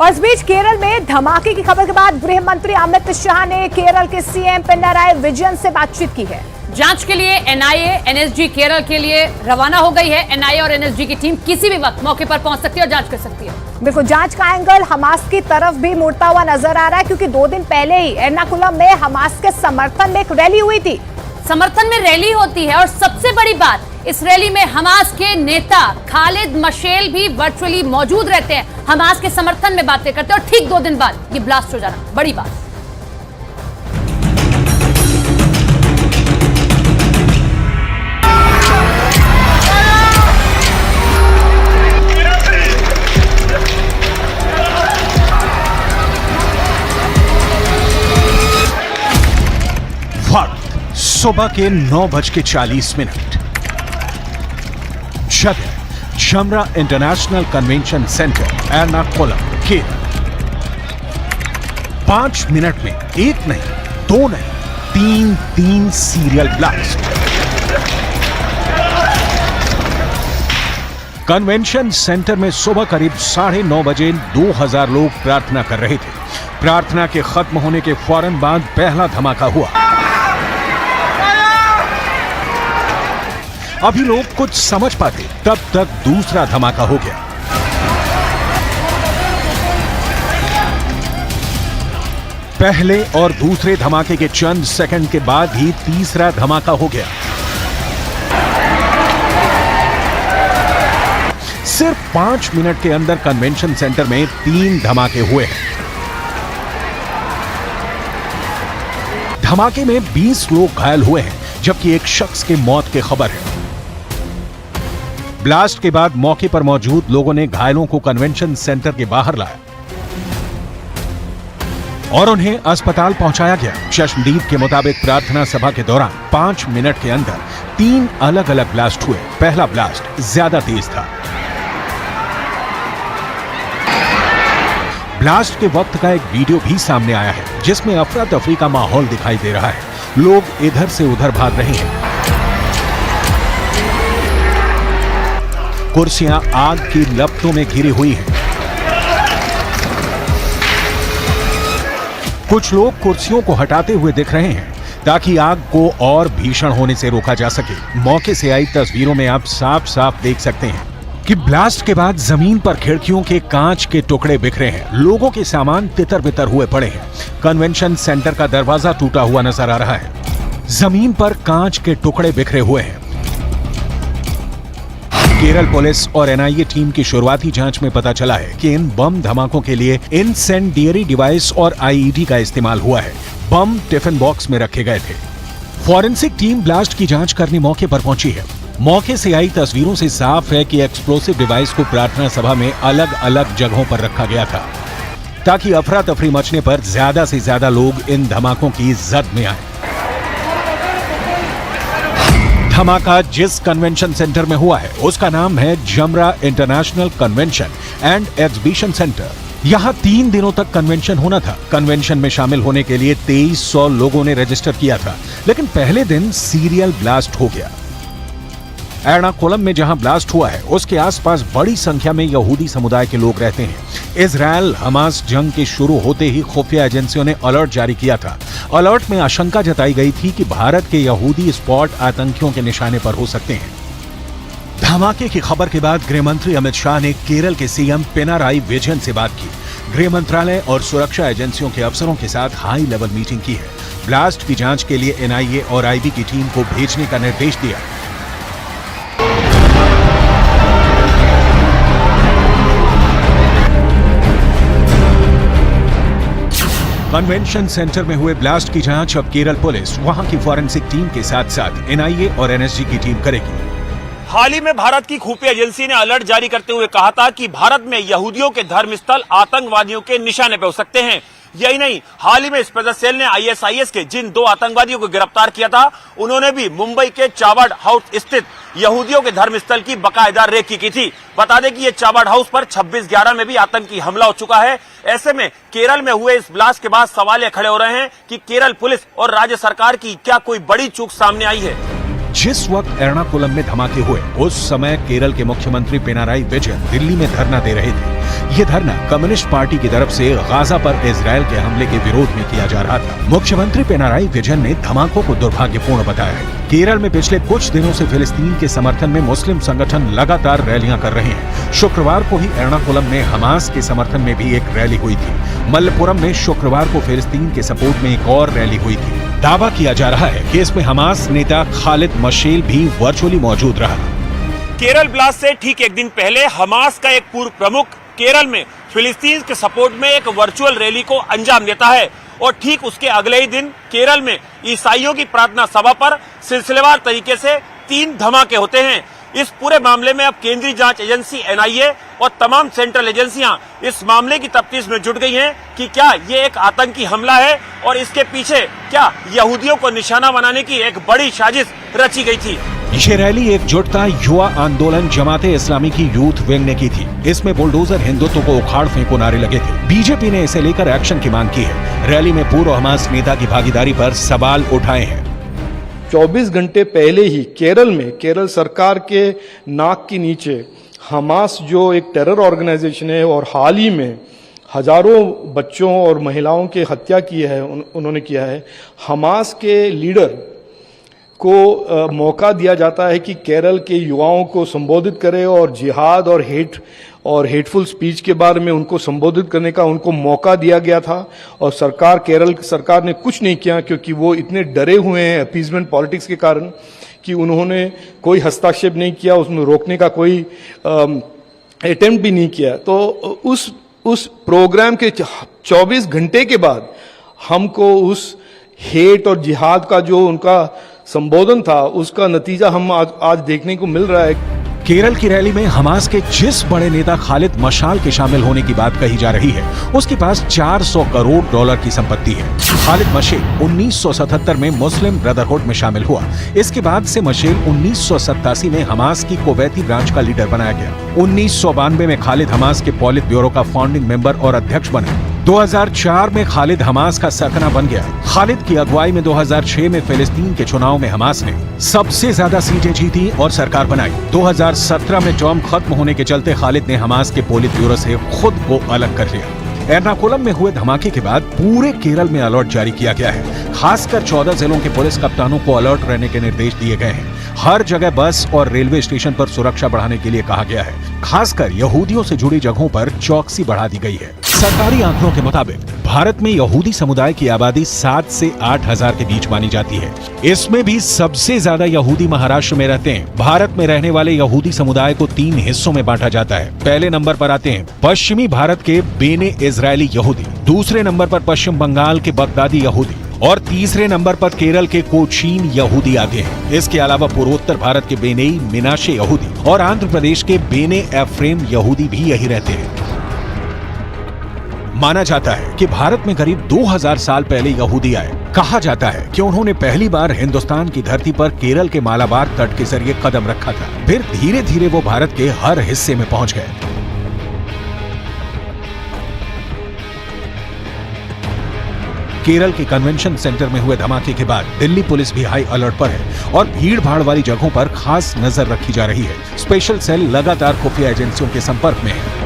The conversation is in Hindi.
और इस बीच केरल में धमाके की खबर के बाद गृह मंत्री अमित शाह ने केरल के सीएम पिनराई विजयन से बातचीत की है। जांच के लिए एनआईए एनएसजी केरल के लिए रवाना हो गई है। एनआईए और एनएसजी की टीम किसी भी वक्त मौके पर पहुंच सकती है और जांच कर सकती है। बिल्कुल, जांच का एंगल हमास की तरफ भी मुड़ता हुआ नजर आ रहा है, क्योंकि 2 दिन पहले ही एर्नाकुलम में हमास के समर्थन में एक रैली हुई थी। समर्थन में रैली होती है और सबसे बड़ी बात, इस रैली में हमास के नेता खालिद मशेल भी वर्चुअली मौजूद रहते हैं, हमास के समर्थन में बातें करते हैं और ठीक 2 दिन बाद ये ब्लास्ट हो जाना बड़ी बात। वक्त सुबह के 9:40 जगह जमरा international convention centre Ernakulam Kerala. 5 minute में 1 नहीं 2 नहीं 3 सीरियल ब्लास्ट। कन्वेंशन सेंटर में सुबह करीब 9:30 बजे 2000 लोग प्रार्थना कर रहे थे। प्रार्थना के खत्म होने के फौरन बाद पहला धमाका हुआ। अभी लोग कुछ समझ पाते तब तक दूसरा धमाका हो गया। पहले और दूसरे धमाके के चंद सेकंड के बाद ही तीसरा धमाका हो गया। सिर्फ 5 मिनट के अंदर कन्वेंशन सेंटर में 3 धमाके हुए हैं। धमाके में 20 लोग घायल हुए हैं, जबकि एक शख्स की मौत की खबर है। ब्लास्ट के बाद मौके पर मौजूद लोगों ने घायलों को कन्वेंशन सेंटर के बाहर लाया और उन्हें अस्पताल पहुंचाया गया। चश्मदीद के मुताबिक प्रार्थना सभा के दौरान 5 मिनट के अंदर 3 अलग अलग ब्लास्ट हुए। पहला ब्लास्ट ज्यादा तेज था। ब्लास्ट के वक्त का एक वीडियो भी सामने आया है, जिसमें अफरा तफरी का माहौल दिखाई दे रहा है। लोग इधर से उधर भाग रहे हैं। कुर्सियां आग की लपटों में घिरी हुई हैं। कुछ लोग कुर्सियों को हटाते हुए दिख रहे हैं ताकि आग को और भीषण होने से रोका जा सके। मौके से आई तस्वीरों में आप साफ साफ देख सकते हैं कि ब्लास्ट के बाद जमीन पर खिड़कियों के कांच के टुकड़े बिखरे हैं। लोगों के सामान तितर बितर हुए पड़े हैं। कन्वेंशन सेंटर का दरवाजा टूटा हुआ नजर आ रहा है। जमीन पर कांच के टुकड़े बिखरे हुए हैं। केरल पुलिस और एनआईए टीम की शुरुआती जांच में पता चला है कि इन बम धमाकों के लिए इंसेंडियरी डिवाइस और आईईडी का इस्तेमाल हुआ है। बम टिफिन बॉक्स में रखे गए थे। फॉरेंसिक टीम ब्लास्ट की जांच करने मौके पर पहुंची है। मौके से आई तस्वीरों से साफ है कि एक्सप्लोसिव डिवाइस को प्रार्थना सभा में अलग अलग जगहों पर रखा गया था, ताकि अफरा तफरी मचने पर ज्यादा से ज्यादा लोग इन धमाकों की जद में आए। धमाका जिस कन्वेंशन सेंटर में हुआ है उसका नाम है जमरा international convention and exhibition centre. यहां 3 दिनों तक कन्वेंशन होना था। कन्वेंशन में शामिल होने के लिए 2300 लोगों ने रजिस्टर किया था, लेकिन पहले दिन सीरियल ब्लास्ट हो गया। एर्नाकुलम में जहां ब्लास्ट हुआ है उसके आसपास बड़ी संख्या में यहूदी समुदाय के लोग रहते हैं। इजराइल हमास जंग के शुरू होते ही खुफिया एजेंसियों ने अलर्ट जारी किया था। अलर्ट में आशंका जताई गई थी कि भारत के यहूदी स्पॉट आतंकियों के निशाने पर हो सकते हैं। धमाके की खबर के बाद गृह मंत्री अमित शाह ने केरल के सीएम पिनाराई विजयन से बात की। गृह मंत्रालय और सुरक्षा एजेंसियों के अफसरों के साथ हाई लेवल मीटिंग की है। ब्लास्ट की जांच के लिए एनआईए और आईबी की टीम को भेजने का निर्देश दिया। कन्वेंशन सेंटर में हुए ब्लास्ट की जांच अब केरल पुलिस, वहां की फॉरेंसिक टीम के साथ साथ एनआईए और एनएसजी की टीम करेगी। हाल ही में भारत की खुफिया एजेंसी ने अलर्ट जारी करते हुए कहा था कि भारत में यहूदियों के धर्मस्थल आतंकवादियों के निशाने पे हो सकते हैं। यही नहीं, हाल ही में स्पेशल सेल ने आईएसआईएस के जिन 2 आतंकवादियों को गिरफ्तार किया था, उन्होंने भी मुंबई के चाबाड हाउस स्थित यहूदियों के धर्मस्थल की बाकायदा रेकी की थी। बता दें कि ये चाबाड हाउस पर 26/11 में भी आतंकी हमला हो चुका है। ऐसे में केरल में हुए इस ब्लास्ट के बाद सवाल ये खड़े हो रहे हैं कि केरल पुलिस और राज्य सरकार की क्या कोई बड़ी चूक सामने आई है। जिस वक्त एर्नाकुलम में धमाके हुए उस समय केरल के मुख्यमंत्री पिनाराई विजयन दिल्ली में धरना दे रहे थे। ये धरना कम्युनिस्ट पार्टी की तरफ से गाजा पर इजरायल के हमले के विरोध में किया जा रहा था। मुख्यमंत्री पिनाराई विजयन ने धमाकों को दुर्भाग्यपूर्ण बताया है। केरल में पिछले कुछ दिनों से फिलिस्तीन के समर्थन में मुस्लिम संगठन लगातार रैलियां कर रहे हैं। शुक्रवार को ही एर्नाकुलम में हमास के समर्थन में भी एक रैली हुई थी। मलप्पुरम में शुक्रवार को फिलिस्तीन के सपोर्ट में एक और रैली हुई थी। दावा किया जा रहा है कि इसमें हमास नेता खालिद मशेल भी वर्चुअली मौजूद रहा। केरल ब्लास्ट से ठीक एक दिन पहले हमास का एक पूर्व प्रमुख केरल में फिलिस्तीन के सपोर्ट में एक वर्चुअल रैली को अंजाम देता है और ठीक उसके अगले ही दिन केरल में ईसाइयों की प्रार्थना सभा पर सिलसिलेवार तरीके से 3 धमाके होते हैं। इस पूरे मामले में अब केंद्रीय जांच एजेंसी एनआईए और तमाम सेंट्रल एजेंसियां इस मामले की तफ्तीश में जुट गई हैं कि क्या ये एक आतंकी हमला है और इसके पीछे क्या यहूदियों को निशाना बनाने की एक बड़ी साजिश रची गई थी। ये रैली एकजुटता युवा आंदोलन जमाते इस्लामी की यूथ विंग ने की थी। इसमें बुलडोजर हिंदुत्व को उखाड़ फेंको नारे लगे थे। बीजेपी ने इसे लेकर एक्शन की मांग की है। रैली में पूर्व हमास नेता की भागीदारी पर सवाल उठाए हैं। 24 घंटे पहले ही केरल में केरल सरकार के नाक के नीचे हमास जो एक टेरर ऑर्गेनाइजेशन है और हाल ही में हजारों बच्चों और महिलाओं की हत्या की है उन्होंने किया है। हमास के लीडर को मौका दिया जाता है कि केरल के युवाओं को संबोधित करे और जिहाद और हेटफुल स्पीच के बारे में उनको संबोधित करने का उनको मौका दिया गया था और केरल सरकार ने कुछ नहीं किया क्योंकि वो इतने डरे हुए हैं अपीजमेंट पॉलिटिक्स के कारण कि उन्होंने कोई हस्तक्षेप नहीं किया, उसमें रोकने का कोई अटेम्प्ट भी नहीं किया। तो उस प्रोग्राम के 24 घंटे के बाद हमको उस हेट और जिहाद का जो उनका संबोधन था उसका नतीजा हम आज देखने को मिल रहा है। केरल की रैली में हमास के जिस बड़े नेता खालिद मशाल के शामिल होने की बात कही जा रही है उसके पास 400 करोड़ डॉलर की संपत्ति है। खालिद मशेल 1977 में मुस्लिम ब्रदरहुड में शामिल हुआ। इसके बाद से मशेल 1987 में हमास की कुवैती ब्रांच का लीडर बनाया गया। 1992 में खालिद हमास के पॉलिट ब्यूरो का फाउंडिंग मेंबर और अध्यक्ष बने। 2004 में खालिद हमास का सरगना बन गया। खालिद की अगुवाई में 2006 में फिलिस्तीन के चुनाव में हमास ने सबसे ज्यादा सीटें जीती और सरकार बनाई। 2017 में टर्म खत्म होने के चलते खालिद ने हमास के पोलित ब्यूरो से खुद को अलग कर लिया। एर्नाकुलम में हुए धमाके के बाद पूरे केरल में अलर्ट जारी किया गया है। खासकर 14 जिलों के पुलिस कप्तानों को अलर्ट रहने के निर्देश दिए गए हैं। हर जगह बस और रेलवे स्टेशन पर सुरक्षा बढ़ाने के लिए कहा गया है। खासकर यहूदियों से जुड़ी जगहों पर चौकसी बढ़ा दी गई है। सरकारी आंकड़ों के मुताबिक भारत में यहूदी समुदाय की आबादी 7 से 8 हजार के बीच मानी जाती है। इसमें भी सबसे ज्यादा यहूदी महाराष्ट्र में रहते हैं। भारत में रहने वाले यहूदी समुदाय को 3 हिस्सों में बांटा जाता है। पहले नंबर पर आते हैं पश्चिमी भारत के बेने इजरायली यहूदी, दूसरे नंबर पर पश्चिम बंगाल के बगदादी यहूदी और तीसरे नंबर पर केरल के कोचीन यहूदी आते हैं। इसके अलावा पूर्वोत्तर भारत के बेनेई मिनाशे यहूदी और आंध्र प्रदेश के बेने एफ्रेम यहूदी भी यही रहते हैं। माना जाता है कि भारत में करीब 2000 साल पहले यहूदी आए। कहा जाता है कि उन्होंने पहली बार हिंदुस्तान की धरती पर केरल के मालाबार तट के जरिए कदम रखा था। फिर धीरे धीरे वो भारत के हर हिस्से में पहुंच गए। केरल के कन्वेंशन सेंटर में हुए धमाके के बाद दिल्ली पुलिस भी हाई अलर्ट पर है और भीड़ भाड़ वाली जगहों पर खास नजर रखी जा रही है। स्पेशल सेल लगातार खुफिया एजेंसियों के संपर्क में है।